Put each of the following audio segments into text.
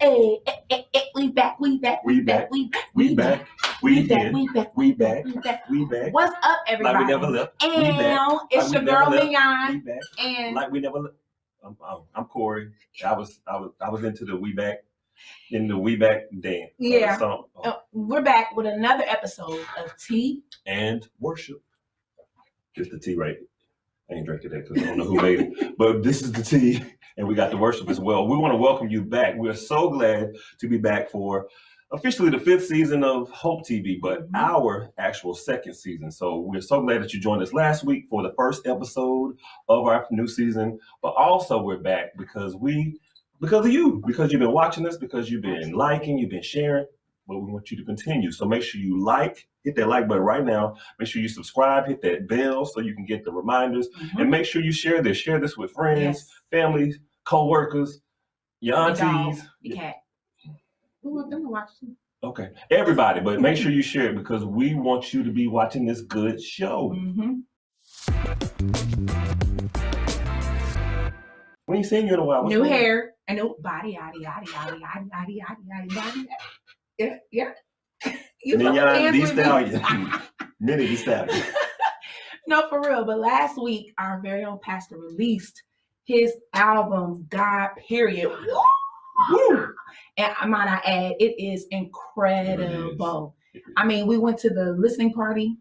Hey, we back. We back. We back. What's up, everybody? Like we never left. And it's your girl Mignon. We back. And like we never left. I'm Corey. I was into the We Back dance. Yeah. We're back with another episode of Tea and Worship. Just the tea, right? I ain't drinking that because I don't know who made it. But this is the tea, and we got the worship as well. We want to welcome you back. We're so glad to be back for officially the 5th season of Hope TV, but our actual 2nd season. So we're so glad that you joined us last week for the 1st episode of our new season. But also we're back because of you, because you've been watching us, because you've been liking, you've been sharing. But we want you to continue. So make sure you hit that like button right now. Make sure you subscribe, hit that bell so you can get the reminders. And make sure you share this. Share this with friends, families, co-workers, your aunties. Your cat. Who want them to watch too? Okay. Everybody, but make sure you share it because we want you to be watching this good show. We ain't seen you in a while. New hair, a new body, yaddy. Yeah. Mignon the Stallion. Minnie the Stallion. No, for real. But last week, our very own pastor released his album, God Period. Woo! And might I add, it is incredible. I mean, we went to the listening party,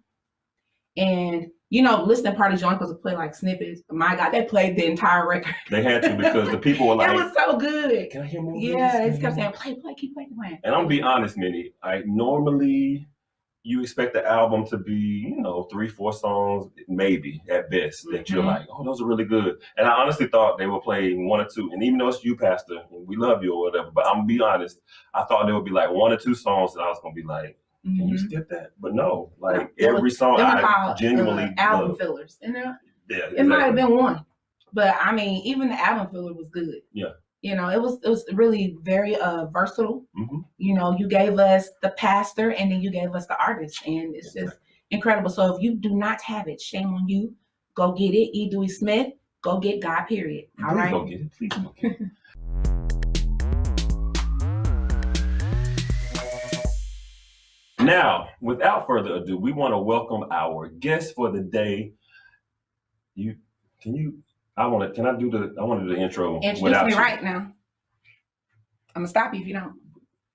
and listening parties, you're supposed to play like snippets. My God, they played the entire record. They had to because the people were like, it was so good. Can I hear more? Yeah, they kept saying, play, keep playing. And I'm gonna be honest, Minnie. Normally you expect the album to be, 3-4 songs, maybe at best, that you're like, oh, those are really good. And I honestly thought they were playing 1 or 2. And even though it's you, Pastor, and we love you or whatever, but I'm gonna be honest, I thought there would be like 1 or 2 songs that I was gonna be like, can you skip that? But no, like every song I genuinely album love. Fillers. Yeah, exactly. It might have been 1, but I mean, even the album filler was good. Yeah. It was really very versatile. You gave us the pastor and then you gave us the artist, and it's just incredible. So if you do not have it, shame on you. Go get it. E. Dewey Smith. Go get God Period. All right. Go get it. Please go get it. Now, without further ado, we want to welcome our guest for the day. I want to do the intro. Introduce me right now. I'm gonna stop you if you don't.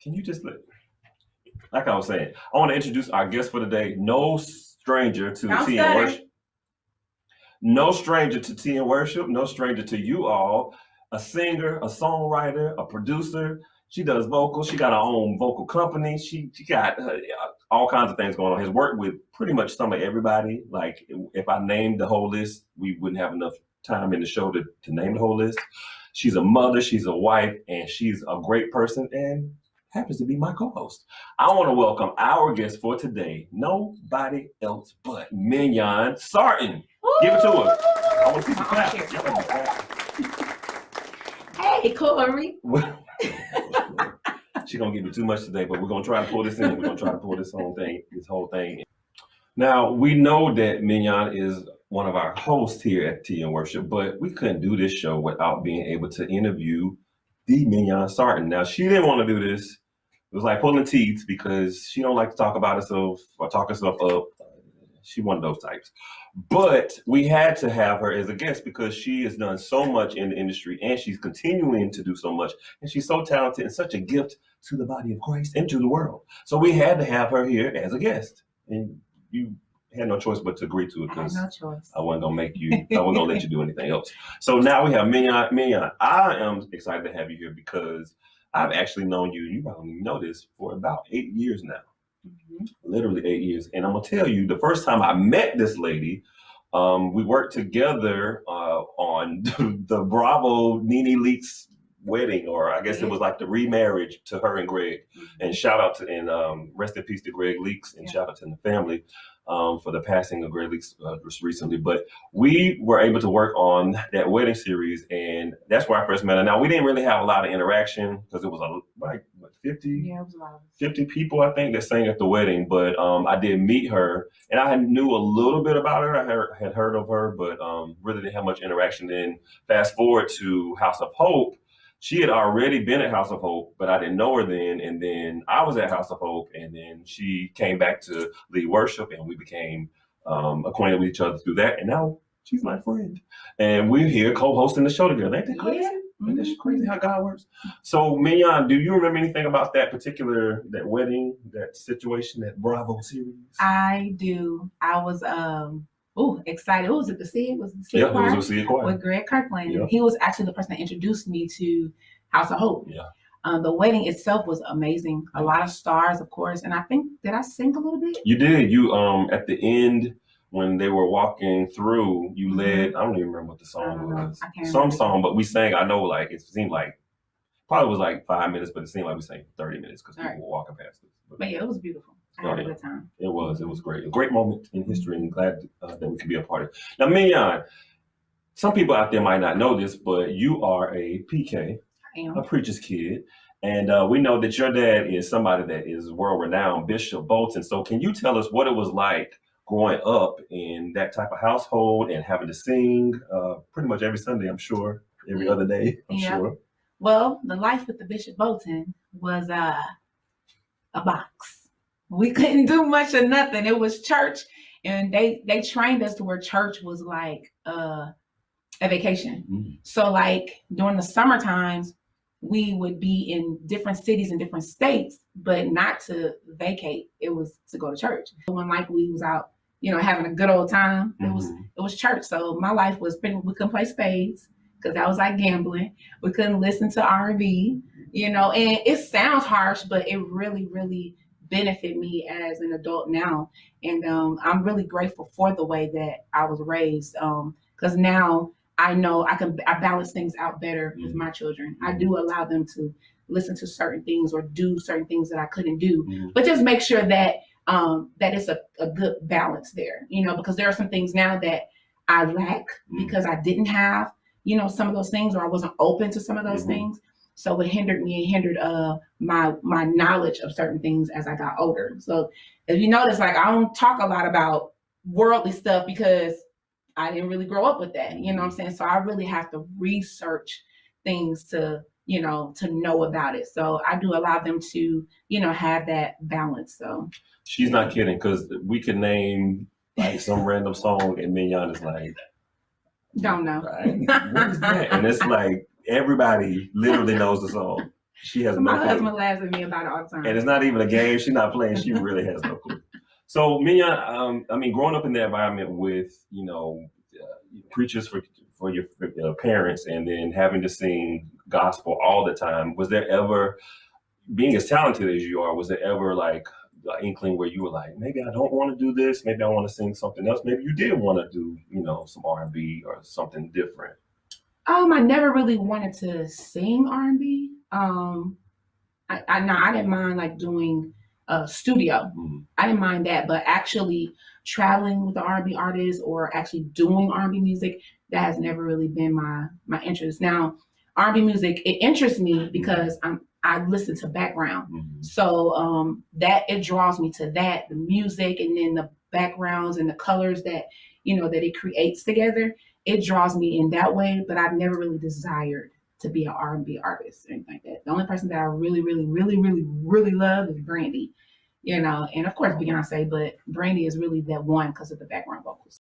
Can you just like I was saying, I want to introduce our guest for the day. No stranger to Tea and Worship. No stranger to Tea and Worship. No stranger to you all. A singer, a songwriter, a producer. She does vocals. She got her own vocal company. She got all kinds of things going on. Has worked with pretty much some of everybody. Like if I named the whole list, we wouldn't have enough time in the show to name the whole list. She's a mother, she's a wife, and she's a great person and happens to be my co-host. I want to welcome our guest for today, nobody else but Mignon Sarton. Give it to her. I want to see some claps. Hey, Corey. She's going to give you too much today, but we're going to try to pull this in. We're going to try to pull this whole thing in. Now, we know that Mignon is one of our hosts here at Tea and Worship, but we couldn't do this show without being able to interview the Mignon Sarton. Now, she didn't want to do this. It was like pulling teeth because she don't like to talk about herself or talk herself up. She one of those types. But we had to have her as a guest because she has done so much in the industry and she's continuing to do so much. And she's so talented and such a gift to the body of Christ and to the world. So we had to have her here as a guest. And you had no choice but to agree to it because I wasn't gonna let you do anything else. So now we have Mignon. Mignon, I am excited to have you here because I've actually known you probably know this, for about 8 years now. Literally 8 years. And I'm gonna tell you, the first time I met this lady, we worked together on the Bravo Nene Leakes wedding, or I guess it was like the remarriage to her and Greg. And shout out to and rest in peace to Greg Leakes, and shout out to the family for the passing of Greg Leakes recently. But we were able to work on that wedding series, and that's where I first met her. Now we didn't really have a lot of interaction because it was like 50 people I think that sang at the wedding. But I did meet her, and I knew a little bit about her. I had heard of her, but really didn't have much interaction. Then fast forward to House of Hope. she had already been at House of Hope, but I didn't know her then. And then I was at House of Hope, and then she came back to lead worship, and we became acquainted with each other through that. And now she's my friend, and we're here co-hosting the show together. Ain't that crazy? Yeah. Ain't that crazy how God works? So, Mignon, do you remember anything about that wedding, that situation, that Bravo series? I do. I was excited. Who was it? The Seed? Was it the Seed Yeah, it Choir? was a Seed Choir. With Greg Kirkland. Yeah. He was actually the person that introduced me to House of Hope. Yeah. The wedding itself was amazing. A lot of stars, of course. And I think, did I sing a little bit? You did. You at the end when they were walking through, you led. I don't even remember what the song was. Some song, but we sang. I know, like it seemed like probably was like 5 minutes, but it seemed like we sang 30 minutes because people were walking past us. But yeah, it was beautiful. I had a good time. It was great. A great moment in history, and glad that we could be a part of it. Now, Mignon, some people out there might not know this, but you are a PK, a preacher's kid. And we know that your dad is somebody that is world-renowned, Bishop Bolton. So can you tell us what it was like growing up in that type of household and having to sing pretty much every Sunday, I'm sure, every other day, I'm sure? Well, the life with the Bishop Bolton was a box. We couldn't do much of nothing. It was church, and they trained us to where church was like a vacation. Mm-hmm. So like during the summer times, we would be in different cities and different states, but not to vacate. It was to go to church. When like we was out, having a good old time, it was church. So my life was we couldn't play spades because that was like gambling. We couldn't listen to R&B, and it sounds harsh, but it really, really benefit me as an adult now. And I'm really grateful for the way that I was raised because now I know I balance things out better with my children. I do allow them to listen to certain things or do certain things that I couldn't do, but just make sure that that it's a good balance there, because there are some things now that I lack because I didn't have, some of those things, or I wasn't open to some of those things. So it hindered my knowledge of certain things as I got older. So if you notice, like I don't talk a lot about worldly stuff because I didn't really grow up with that, you know what I'm saying? So I really have to research things to know about it. So I do allow them to, have that balance. So she's not kidding, because we could name like some random song and Mignon is like, don't know. Right? What is that? And it's like everybody literally knows the song. She has no clue. My husband laughs at me about it all the time. And it's not even a game. She's not playing. She really has no clue. So Mignon, growing up in that environment with, preachers for your parents, and then having to sing gospel all the time, was there ever, being as talented as you are, was there ever like an inkling where you were like, maybe I don't want to do this, maybe I want to sing something else, maybe you did want to do, some R&B or something different? I never really wanted to sing R&B. I didn't mind like doing studio. I didn't mind that, but actually traveling with the R&B artists or actually doing R&B music, that has never really been my interest. Now, R&B music, it interests me because I listen to background. So that it draws me to that, the music, and then the backgrounds and the colors that, that it creates together. It draws me in that way, but I've never really desired to be an R&B artist or anything like that. The only person that I really, really, really, really, really love is Brandy, and of course Beyonce, but Brandy is really that one because of the background vocals.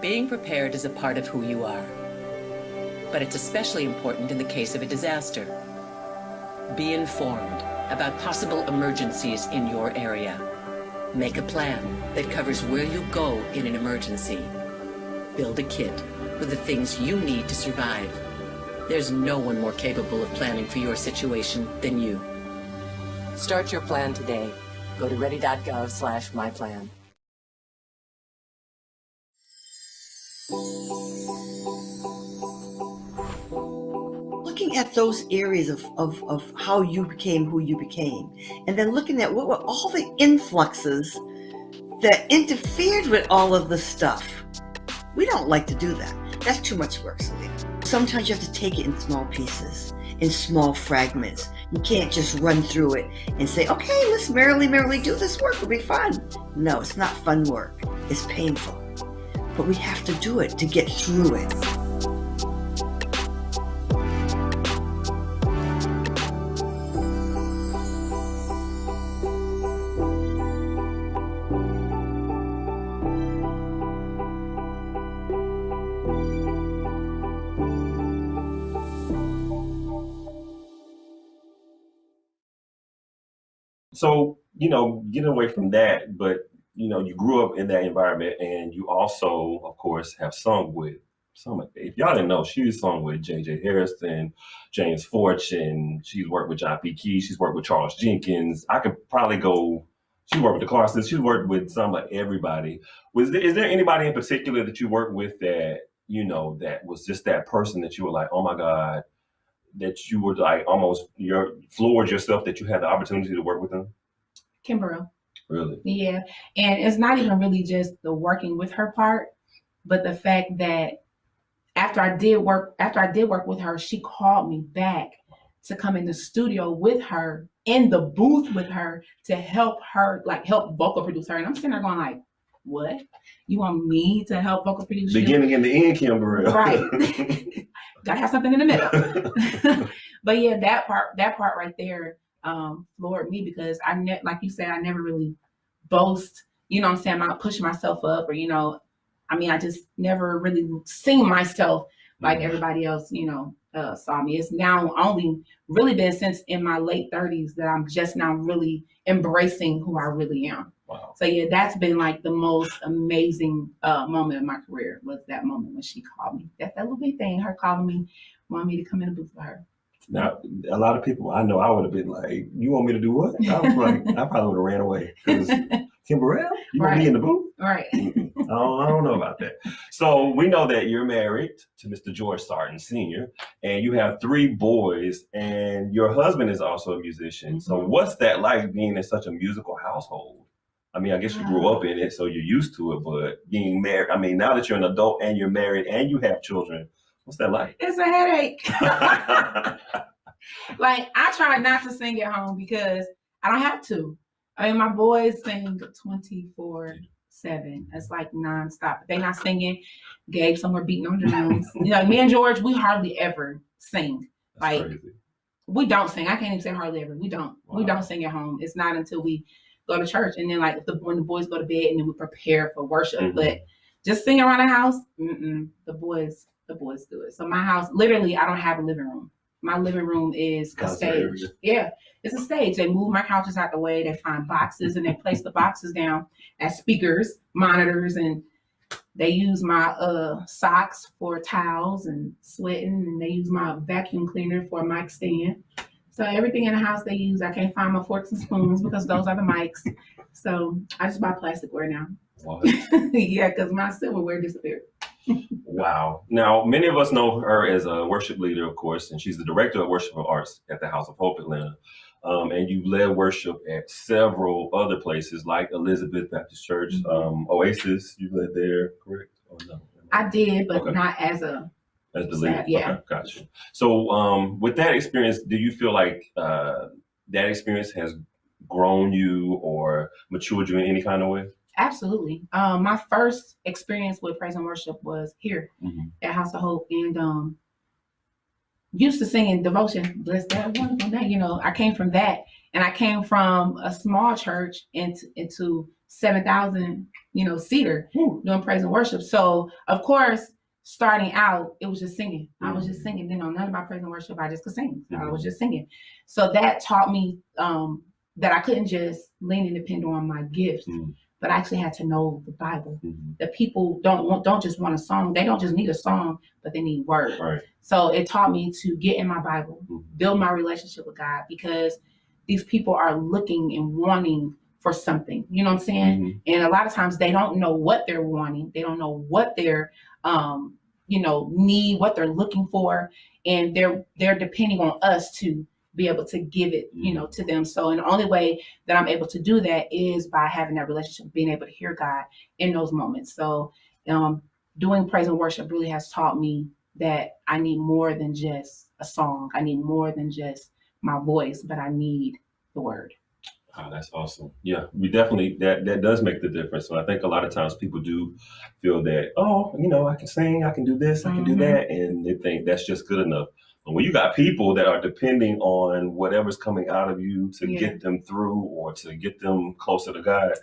Being prepared is a part of who you are, but it's especially important in the case of a disaster. Be informed about possible emergencies in your area. Make a plan that covers where you go in an emergency. Build a kit with the things you need to survive. There's no one more capable of planning for your situation than you. Start your plan today. Go to ready.gov/myplan. looking at those areas of how you became who you became, and then looking at what were all the influxes that interfered with all of the stuff. We don't like to do that. That's too much work, Selena. Sometimes you have to take it in small pieces, in small fragments. You can't just run through it and say, okay, let's merrily do this work. It'll be fun. No, it's not fun work. It's painful. But we have to do it to get through it. So, getting away from that, but, you grew up in that environment, and you also, of course, have sung with some, if y'all didn't know, she's sung with J.J. Harrison, James Fortune, she's worked with John P. Key, she's worked with Charles Jenkins. I could probably go, she worked with the Clarsons, she's worked with some of everybody. Is there anybody in particular that you worked with that, that was just that person that you were like, oh my God, that you were like almost floored yourself that you had the opportunity to work with them? Kim Burrell. Really? Yeah. And it's not even really just the working with her part, but the fact that after I did work with her, she called me back to come in the studio with her, in the booth with her, to help her, help vocal produce her. And I'm sitting there going like, what? You want me to help vocal produce you? Beginning and the end, Kim Burrell. Right. Gotta have something in the middle. But yeah, that part right there floored me, because like you said, I never really boast, I push myself up, or, I just never really seen myself like everybody else, saw me. It's now only really been since in my late 30s that I'm just now really embracing who I really am. Wow. So yeah, that's been like the most amazing moment of my career, was that moment when she called me. That little big thing, her calling me, wanted me to come in the booth with her. Now, a lot of people, I know I would have been like, you want me to do what? I was like, I probably would have ran away. Because Kim Burrell, you want me in the booth? Right. I don't know about that. So we know that you're married to Mr. George Sarton Sr., and you have 3 boys, and your husband is also a musician. Mm-hmm. So what's that like, being in such a musical household? I mean, I guess you grew up in it, so you're used to it, but being married, now that you're an adult and you're married and you have children, what's that like? It's a headache. I try not to sing at home because I don't have to. My boys sing 24/7. It's like nonstop. They're not singing. Gabe somewhere beating on drums. Me and George, we hardly ever sing. That's crazy. We don't sing. I can't even say hardly ever. We don't. Wow. We don't sing at home. It's not until we go to church, and then when the boys go to bed, and then we prepare for worship. Mm-hmm. But just singing around the house, the boys do it. So my house, literally, I don't have a living room. My living room is a stage. Yeah, it's a stage. They move my couches out the way. They find boxes, and they place the boxes down as speakers, monitors, and they use my socks for towels and sweating, and they use my vacuum cleaner for a mic stand. So everything in the house they use. I can't find my forks and spoons because those are the mics. So I just buy plasticware now. What? Yeah, because my silverware disappeared. Wow. Now, many of us know her as a worship leader, of course, and she's the director of worship and arts at the House of Hope Atlanta. And you led worship at several other places like Elizabeth Baptist Church, Oasis. You led there, correct? Or no? I did, but not as the leader. Yeah. Okay, gotcha. So with that experience, do you feel like that experience has grown you or matured you in any kind of way? Absolutely. My first experience with praise and worship was here at House of Hope, and used to singing devotion. Bless that wonderful day. I came from that, and I came from a small church into 7,000, seater doing praise and worship. So of course, starting out, it was just singing. I was just singing. None of my praise and worship, I just could sing. I was just singing. So that taught me that I couldn't just lean and depend on my gifts. But I actually had to know the Bible. The people don't just want a song. They don't just need a song, but they need word. Right. So it taught me to get in my Bible, build my relationship with God, because these people are looking and wanting for something. You know what I'm saying? And a lot of times they don't know what they're wanting. They don't know what they're need, what they're looking for, and they're depending on us to be able to give it, to them. So, and the only way that I'm able to do that is by having that relationship, being able to hear God in those moments. So, doing praise and worship really has taught me that I need more than just a song. I need more than just my voice, but I need the word. Oh, that's awesome. Yeah, we definitely, that does make the difference. So I think a lot of times people do feel that, I can sing, I can do this, I can do that, and they think that's just good enough. But when you got people that are depending on whatever's coming out of you to get them through or to get them closer to God,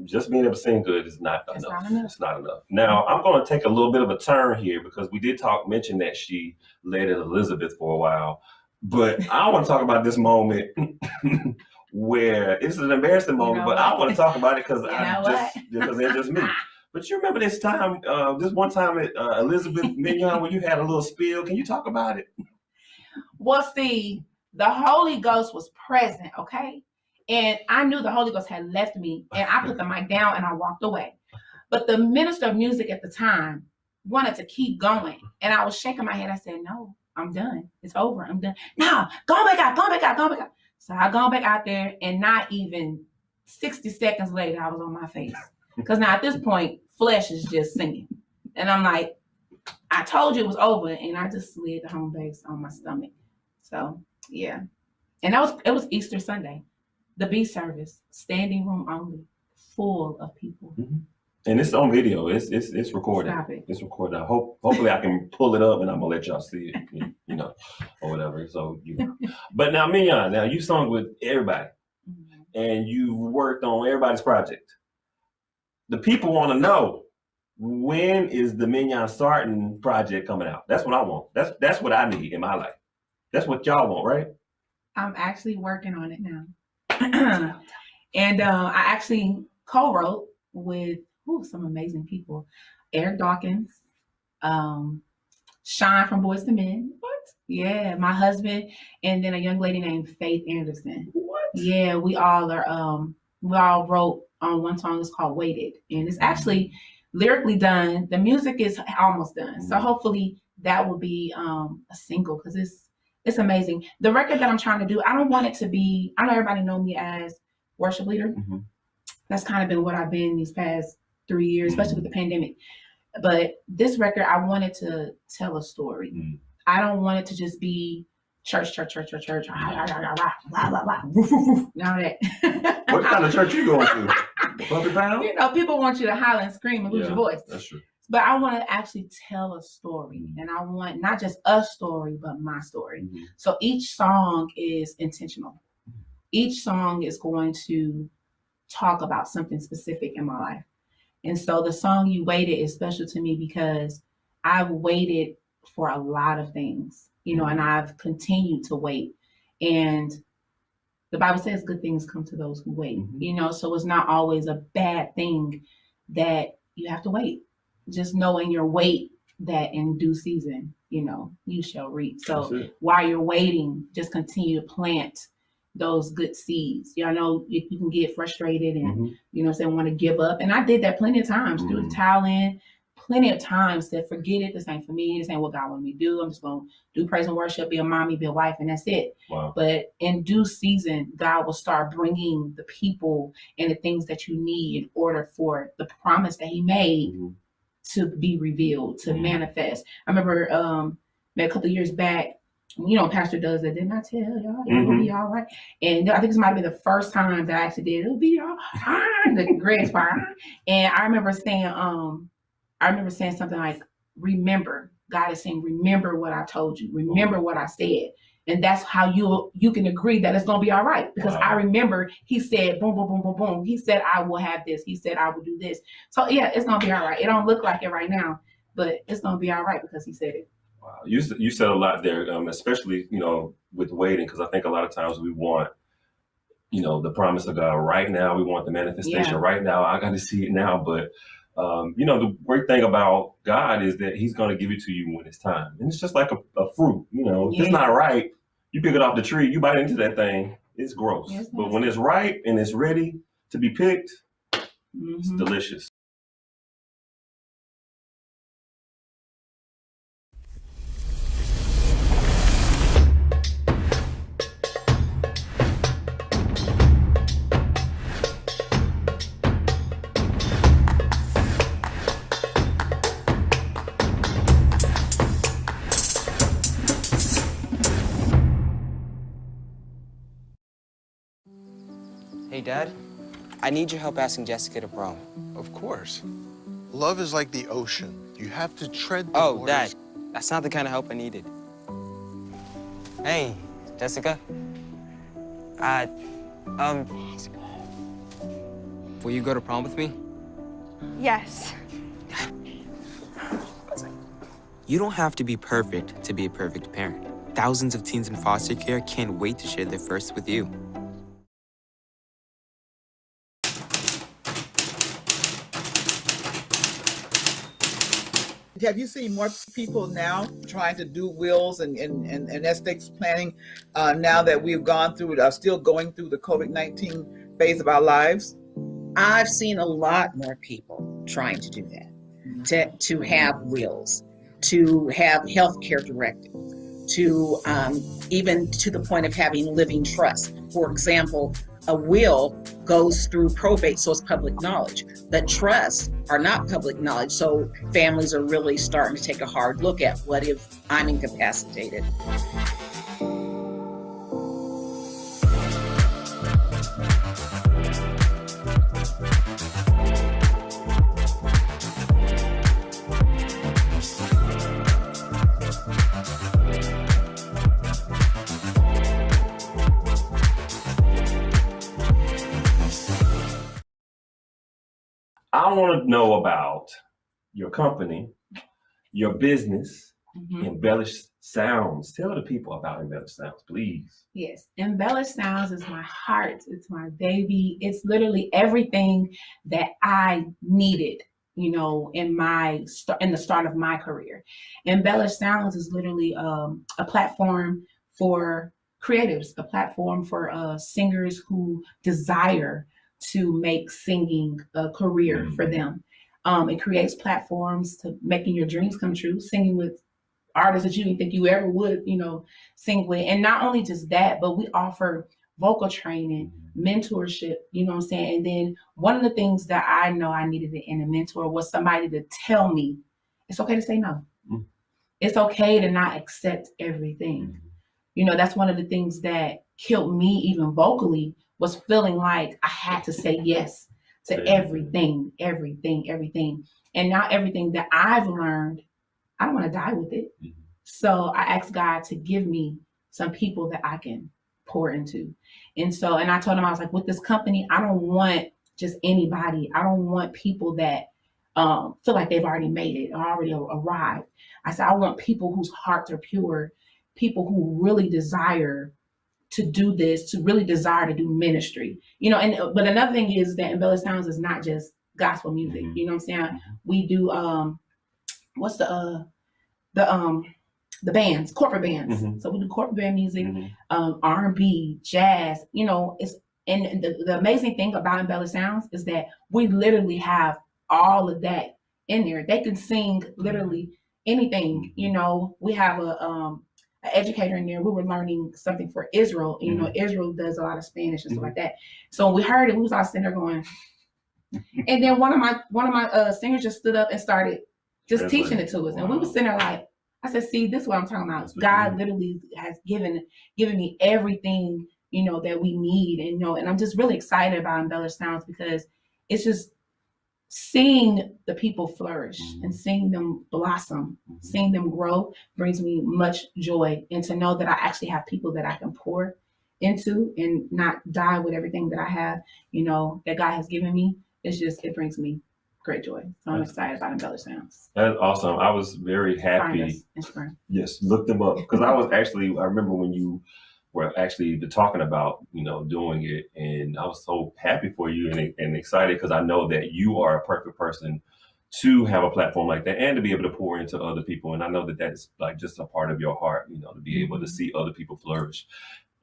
just being able to sing good is not enough. It's not enough. Now, I'm going to take a little bit of a turn here because we did mention that she led at Elizabeth for a while. But I want to talk about this moment where it's an embarrassing moment, but I want to talk about it because they're just me. But you remember this one time at Elizabeth Mignon when you had a little spill? Can you talk about it? Well, see, the Holy Ghost was present, okay? And I knew the Holy Ghost had left me, and I put the mic down and I walked away. But the minister of music at the time wanted to keep going. And I was shaking my head. I said, no, I'm done. It's over. I'm done. No, go back out. So I gone back out there, and not even 60 seconds later, I was on my face. Because now at this point, flesh is just singing. And I'm like, I told you it was over, and I just slid the home base on my stomach. So, yeah. And it was Easter Sunday. The B service, standing room only, full of people. Mm-hmm. And it's on video. It's recorded. Stop it. It's recorded. Hopefully I can pull it up and I'm gonna let y'all see it, or whatever. So But now, Mignon, you sung with everybody, and you worked on everybody's project. The people want to know, when is the Mignon Sarton project coming out? That's what I want. That's what I need in my life. That's what y'all want, right? I'm actually working on it now. And I actually co-wrote with some amazing people. Eric Dawkins, Sean from Boyz II Men. What? Yeah, my husband, and then a young lady named Faith Anderson. What? Yeah, we all wrote on one song. It's called Waited, and it's actually lyrically done. The music is almost done. So hopefully that will be a single, because it's amazing. The record that I'm trying to do, I don't want it to be, I know everybody know me as worship leader. Mm-hmm. That's kind of been what I've been these past 3 years, especially with the pandemic. But this record, I wanted to tell a story. Mm-hmm. I don't want it to just be church. Now that. What kind of church you going to? Puppy Pound? People want you to holler and scream and lose your voice. That's true. But I want to actually tell a story, and I want not just a story, but my story. Mm-hmm. So each song is intentional. Each song is going to talk about something specific in my life. And so the song You Waited is special to me because I've waited for a lot of things, and I've continued to wait. And the Bible says good things come to those who wait, so it's not always a bad thing that you have to wait. Just know in your wait that in due season, you shall reap. So while you're waiting, just continue to plant those good seeds. I know you can get frustrated and, want to give up. And I did that plenty of times, threw the towel in, plenty of times, said, forget it. This ain't for me. This ain't what God wanted me to do. I'm just going to do praise and worship, be a mommy, be a wife, and that's it. Wow. But in due season, God will start bringing the people and the things that you need in order for the promise that he made to be revealed, to manifest. I remember a couple of years back, Pastor does that. Didn't I tell y'all it will be all right? And I think this might be the first time that I actually did. It'll be all right. The Greg's part. And I remember saying something like, remember. God is saying, remember what I told you. Remember what I said. And that's how you can agree that it's going to be all right. Because I remember he said, boom, boom, boom, boom, boom. He said, I will have this. He said, I will do this. So yeah, it's going to be all right. It don't look like it right now, but it's going to be all right because he said it. Wow. You said a lot there, especially, with waiting, because I think a lot of times we want, the promise of God right now. We want the manifestation right now. I got to see it now. But, the great thing about God is that he's going to give it to you when it's time. And it's just like a fruit, if it's not ripe, you pick it off the tree, you bite into that thing, it's gross. Yes, but when it's ripe and it's ready to be picked, it's delicious. Hey, Dad. I need your help asking Jessica to prom. Of course. Love is like the ocean. You have to tread the Oh, waters. Dad. That's not the kind of help I needed. Hey, Jessica. Will you go to prom with me? Yes. You don't have to be perfect to be a perfect parent. Thousands of teens in foster care can't wait to share their first with you. Have you seen more people now trying to do wills and estate planning now that we've gone through, still going through the COVID-19 phase of our lives? I've seen a lot more people trying to do that, to have wills, to have healthcare directives, to even to the point of having living trust. For example, a will goes through probate, so it's public knowledge. But trusts are not public knowledge, so families are really starting to take a hard look at what if I'm incapacitated. I want to know about your company, your business, Embellish Sounds. Tell the people about Embellish Sounds, please. Yes, Embellish Sounds is my heart. It's my baby. It's literally everything that I needed, you know, in the start of my career. Embellish Sounds is literally a platform for creatives, a platform for singers who desire to make singing a career for them. It creates platforms to making your dreams come true, singing with artists that you didn't think you ever would, you know, sing with. And not only just that, but we offer vocal training, mentorship, you know what I'm saying? And then one of the things that I know I needed in a mentor was somebody to tell me it's okay to say no. It's okay to not accept everything. You know, that's one of the things that killed me even vocally, was feeling like I had to say yes to everything. And now everything that I've learned, I don't want to die with it. So I asked God to give me some people that I can pour into. And I told him, I was like, with this company, I don't want just anybody. I don't want people that feel like they've already made it or already arrived. I said, I want people whose hearts are pure, people who really desire to do this, to really desire to do ministry, you know. And but another thing is that Embellish Sounds is not just gospel music. You know what I'm saying? We do what's the bands, corporate bands. So we do corporate band music, R&B, jazz. You know, and the amazing thing about Embellish Sounds is that we literally have all of that in there. They can sing literally anything. You know, we have an educator in there. We were learning something for Israel. You know, Israel does a lot of Spanish and stuff like that. So when we heard it, we was all sitting there going. And then one of my singers just stood up and started just teaching it to us, and we were sitting there like, I said, see, this is what I'm talking about. God literally has given me everything, you know, that we need, and you know, and I'm just really excited about Embellish Sounds because it's just seeing the people flourish and seeing them blossom, seeing them grow brings me much joy. And to know that I actually have people that I can pour into and not die with everything that I have, you know, that God has given me, it brings me great joy. So I'm excited about Embellish Sounds. That's awesome. I was very happy. Yes, look them up. Because I remember when you were actually talking about, you know, doing it, and I was so happy for you and excited because I know that you are a perfect person to have a platform like that and to be able to pour into other people. And I know that that's like just a part of your heart, you know, to be able to see other people flourish.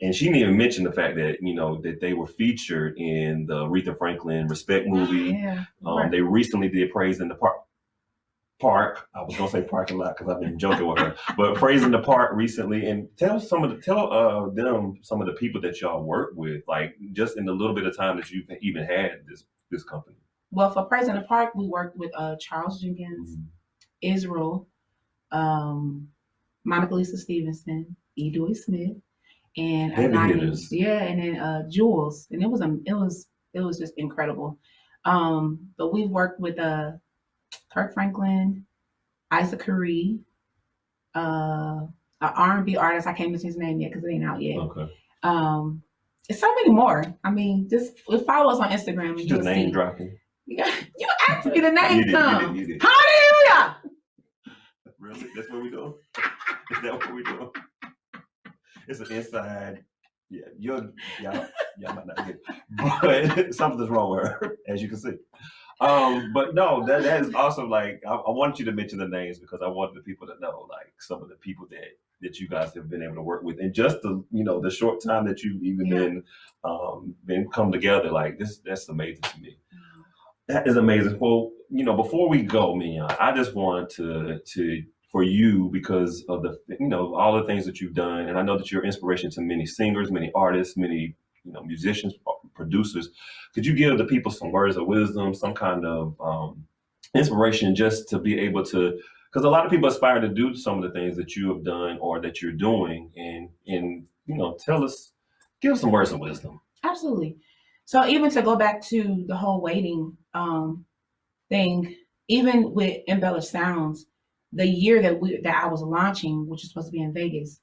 And she didn't even mention the fact that, you know, that they were featured in the Aretha Franklin Respect movie. They recently did Praise in the Park. I was gonna say parking lot because I've been joking with her, but Praise in the Park recently. And tell them some of the people that y'all work with, like just in the little bit of time that you've even had this company. Well, for Praise in the Park, we worked with Charles Jenkins, Israel, Monica Lisa Stevenson, Edoy Smith. and Heavy Anani, hitters. yeah, and then Jules, and it was just incredible. But we've worked with Kirk Franklin, Isaac Curry, an R&B artist. I can't mention his name yet because it ain't out yet. Okay. It's so many more. I mean, just follow us on Instagram and Just you'll name see. dropping. You asked me the name. You did. Hallelujah! Really? That's what we doing? Is that what we doing? It's an inside. Yeah, y'all might not get it. But something's wrong with her, as you can see. But no, that is awesome. Like, I wanted you to mention the names because I wanted the people to know, like, some of the people that you guys have been able to work with, and just the short time that you've even been come together. Like, that's amazing to me. That is amazing. Well, before we go, Mignon, I just wanted to for you, because of the all the things that you've done, and I know that you're inspiration to many singers, many artists, many musicians, producers. Could you give the people some words of wisdom, some kind of inspiration, just to be able to? Because a lot of people aspire to do some of the things that you have done or that you're doing, and give us some words of wisdom. Absolutely. So even to go back to the whole waiting thing, even with Embellished Sounds, the year that I was launching, which was supposed to be in Vegas,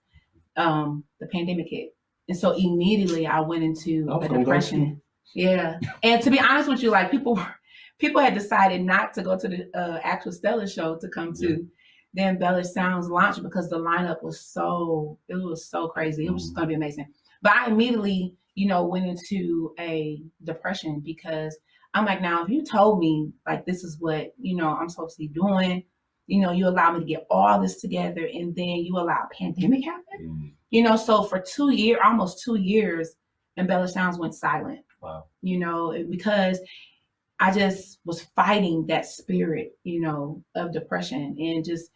the pandemic hit, and so immediately I went into a depression. Yeah, and to be honest with you, like people had decided not to go to the actual Stella show to come to the Embellished Sounds launch because the lineup was so crazy. It was just going to be amazing. But I immediately, went into a depression because I'm like, now if you told me like this is what I'm supposed to be doing, you allow me to get all this together, and then you allow a pandemic happen. So for almost 2 years, Embellished Sounds went silent. Wow. Because I just was fighting that spirit, of depression, and just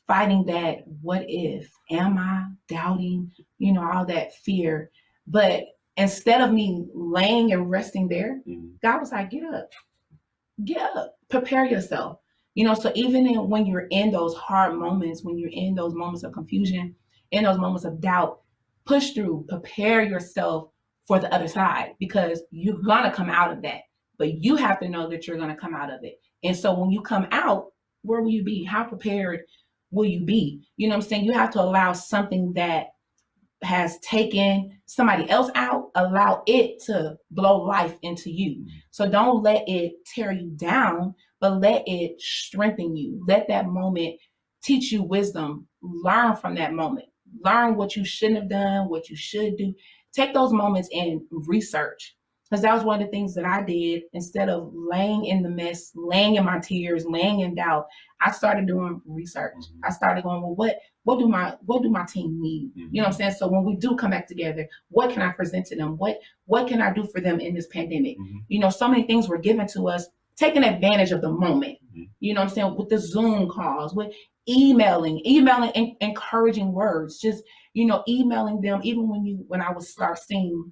fighting that what if, am I doubting, all that fear. But instead of me laying and resting there, God was like, get up, prepare yourself. So even when you're in those hard moments, when you're in those moments of confusion, in those moments of doubt, push through, prepare yourself for the other side, because you're going to come out of that. But you have to know that you're going to come out of it. And so when you come out, where will you be? How prepared will you be? You know what I'm saying? You have to allow something that has taken somebody else out, allow it to blow life into you. So don't let it tear you down, but let it strengthen you. Let that moment teach you wisdom. Learn from that moment. Learn what you shouldn't have done, what you should do. Take those moments and research. Because that was one of the things that I did. Instead of laying in the mess, laying in my tears, laying in doubt, I started doing research. I started going, well, what do my team need? You know what I'm saying? So when we do come back together, what can I present to them? What can I do for them in this pandemic? So many things were given to us, taking advantage of the moment. You know what I'm saying? With the Zoom calls, with emailing encouraging words, just, emailing them, even when I would start seeing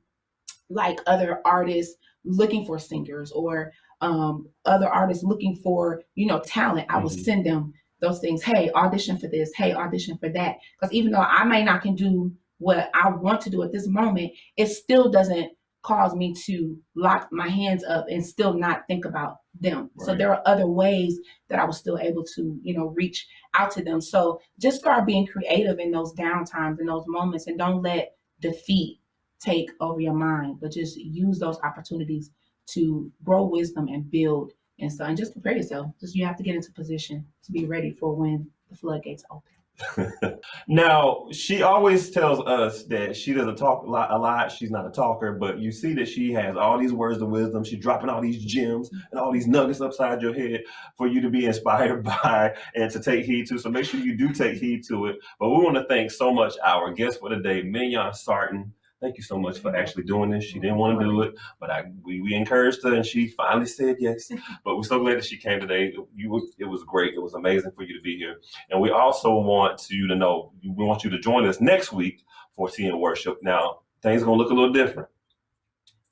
like other artists looking for singers, or other artists looking for, talent, I would send them those things. Hey, audition for this. Hey, audition for that. Because even though I may not can do what I want to do at this moment, it still doesn't cause me to lock my hands up and still not think about them. Right. So there are other ways that I was still able to, reach out to them. So just start being creative in those downtimes, in those moments, and don't let defeat take over your mind, but just use those opportunities to grow wisdom and build. And so, and just prepare yourself. Just you have to get into position to be ready for when the floodgates open. Now, she always tells us that she doesn't talk a lot. She's not a talker, but you see that she has all these words of wisdom. She's dropping all these gems and all these nuggets upside your head for you to be inspired by and to take heed to. So make sure you do take heed to it. But we want to thank so much our guest for the day, Mignon Sarton. Thank you so much for actually doing this. She didn't want to do it, but we encouraged her, and she finally said yes. But we're so glad that she came today. It was great. It was amazing for you to be here. And we also want you to know, we want you to join us next week for Tea and Worship. Now, things are going to look a little different.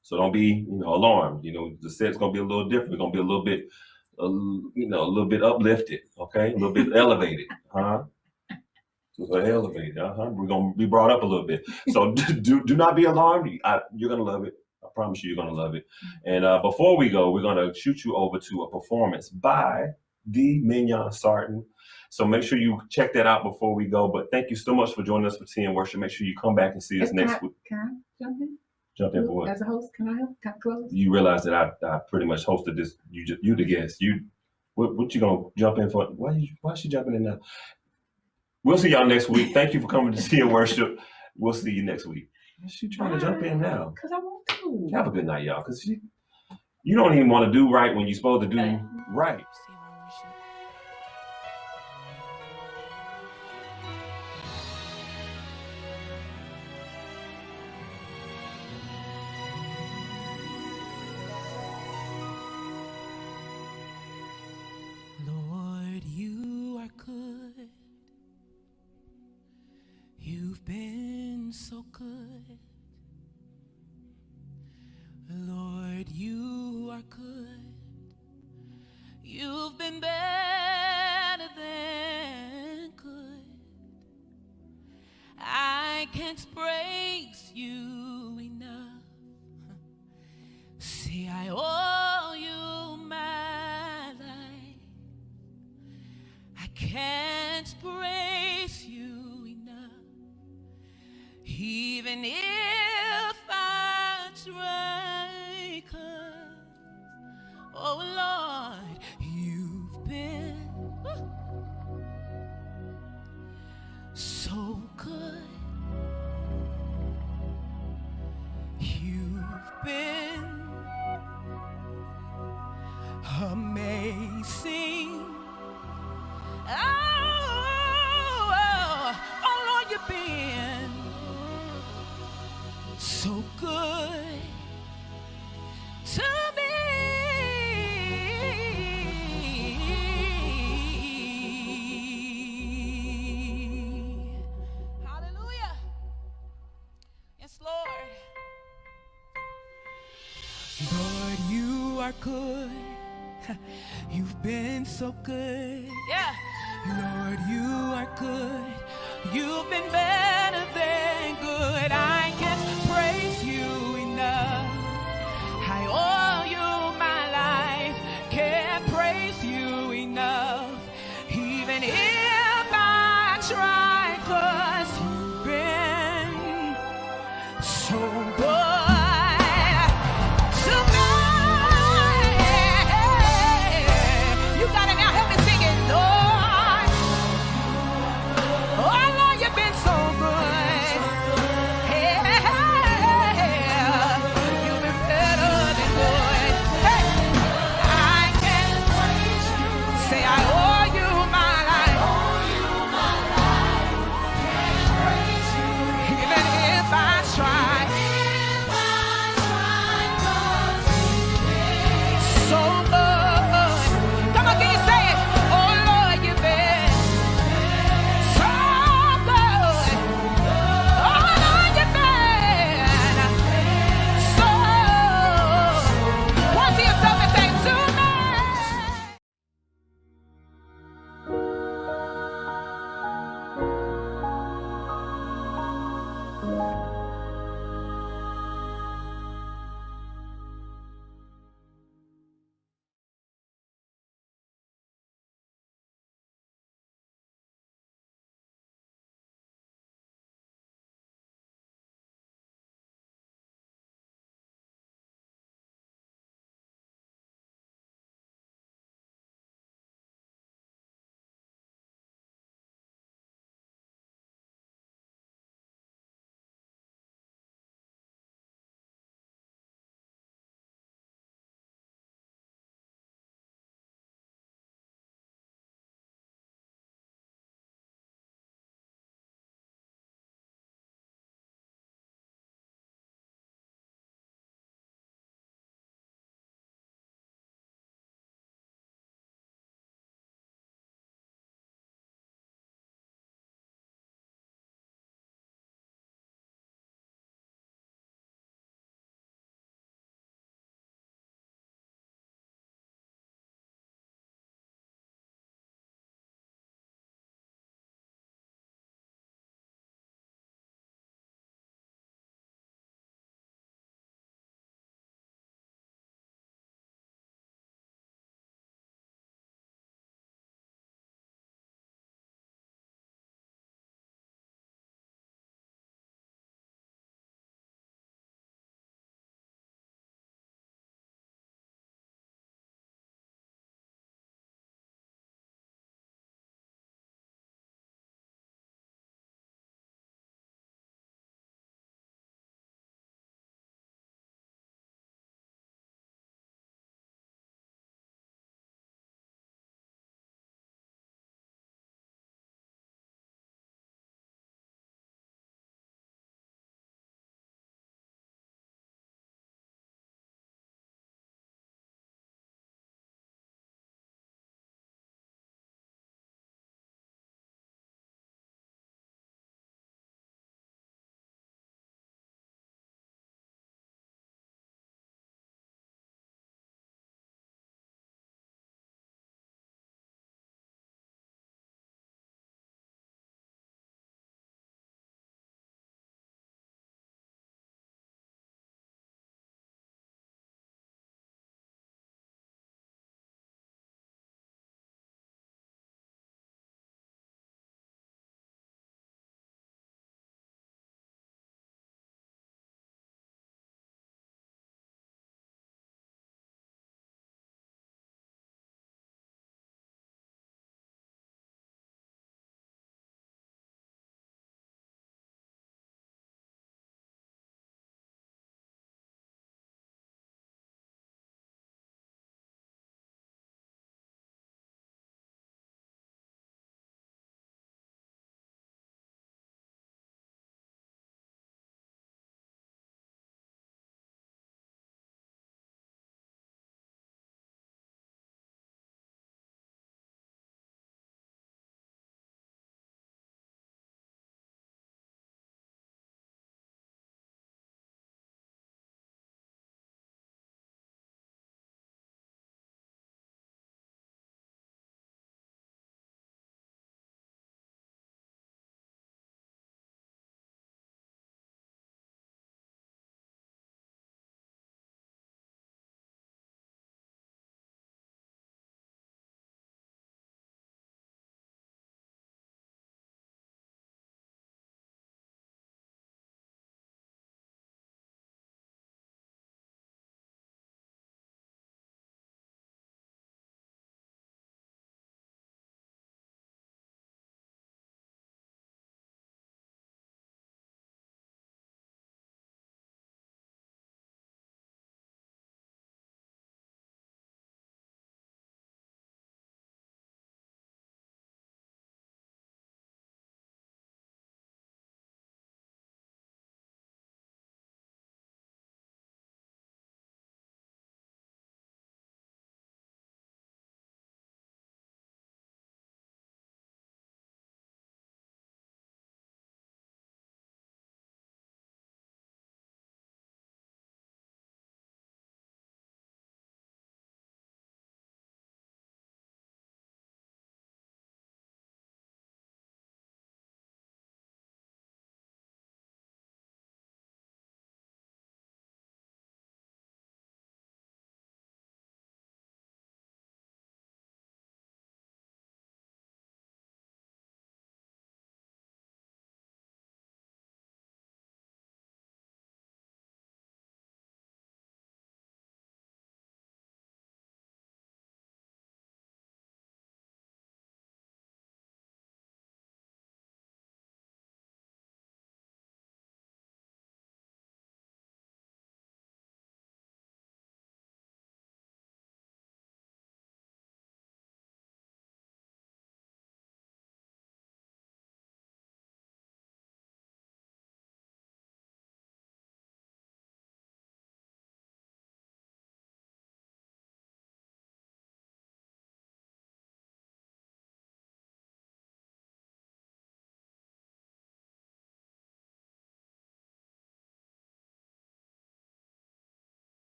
So don't be, alarmed. The set's going to be a little different. It's going to be a little bit uplifted, okay? A little bit elevated, huh? Elevated. We're gonna be brought up a little bit. So do not be alarmed. You're gonna love it. I promise you're gonna love it. And before we go, we're gonna shoot you over to a performance by the Mignon Sarton. So make sure you check that out before we go. But thank you so much for joining us for Tea and Worship. Make sure you come back and see us next week. Can I jump in? Jump in for what? As a host, can I help? Can I close? You realize that I pretty much hosted this. You the guest. What you gonna jump in for? Why is she jumping in now? We'll see y'all next week. Thank you for coming to Tea and Worship. We'll see you next week. She trying to jump in now. Because I want to. Have a good night, y'all. Because you don't even want to do right when you're supposed to do right. Lord, you are good. You've been so good. Lord, you are good. You've been better than good. I can't praise you enough. See, I owe you my life. I can't praise you enough. Even if I try, 'cause, oh Lord, you've been so good. You've been amazing. Oh Lord, you've been so good to me. Hallelujah. Yes, Lord. Lord, you are good. You've been so good. Yeah. Lord, you are good. You've been better than good. I can't praise you enough. I owe you my life. Can't praise you enough. Even if I try, 'cause you've been so good.